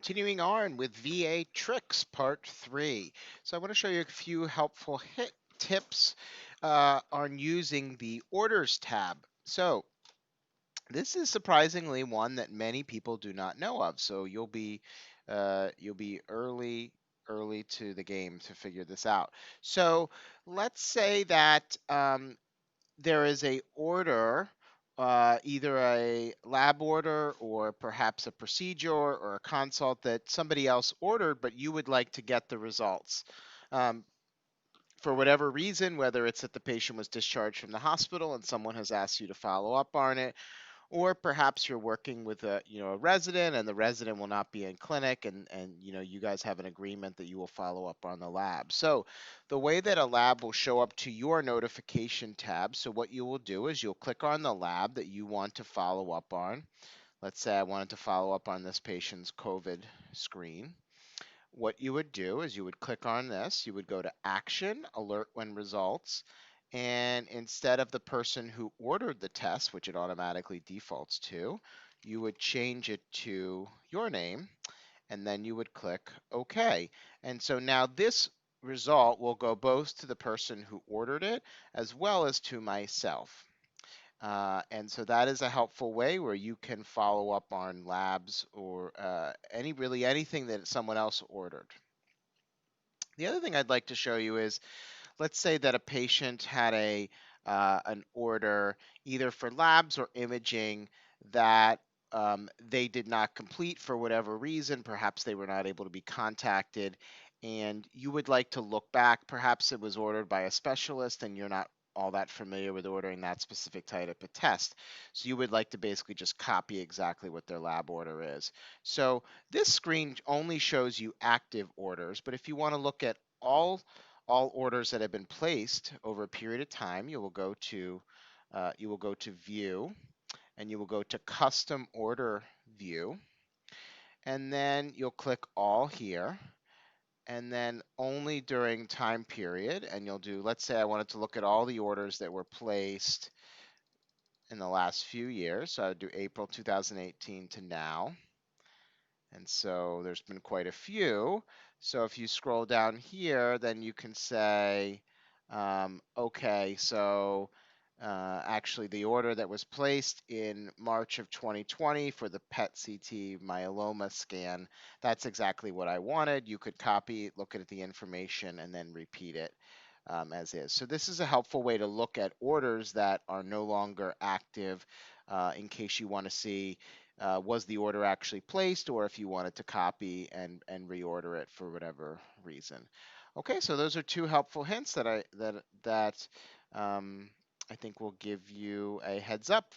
Continuing on with VA tricks part 3. So I want to show you a few helpful tips on using the orders tab. So this is surprisingly one that many people do not know of. So you'll be early to the game to figure this out. So let's say that there is a order, either a lab order or perhaps a procedure or a consult that somebody else ordered, but you would like to get the results. Um, for whatever reason, whether it's that the patient was discharged from the hospital and someone has asked you to follow up on it, or perhaps you're working with a resident and the resident will not be in clinic and you guys have an agreement that you will follow up on the lab. So the way that a lab will show up to your notification tab, so what you will do is you'll click on the lab that you want to follow up on. Let's say I wanted to follow up on this patient's COVID screen. What you would do is you would click on this, you would go to Action, Alert when Results, and instead of the person who ordered the test, which it automatically defaults to, you would change it to your name, and then you would click OK. And so now this result will go both to the person who ordered it as well as to myself. And so that is a helpful way where you can follow up on labs or really anything that someone else ordered. The other thing I'd like to show you is, let's say that a patient had an order either for labs or imaging that they did not complete for whatever reason. Perhaps they were not able to be contacted, and you would like to look back. Perhaps it was ordered by a specialist, and you're not all that familiar with ordering that specific type of test. So you would like to basically just copy exactly what their lab order is. So this screen only shows you active orders, but if you want to look at all orders that have been placed over a period of time, you will go to View, and you will go to Custom Order View, and then you'll click All here, and then only during time period, and you'll do, let's say I wanted to look at all the orders that were placed in the last few years, so I would do April 2018 to now. And so there's been quite a few. So if you scroll down here, then you can say, okay, so actually the order that was placed in March of 2020 for the PET-CT myeloma scan, that's exactly what I wanted. You could copy, look at the information, and then repeat it as is. So this is a helpful way to look at orders that are no longer active in case you want to see was the order actually placed, or if you wanted to copy and reorder it for whatever reason. Okay, so those are two helpful hints that I think will give you a heads up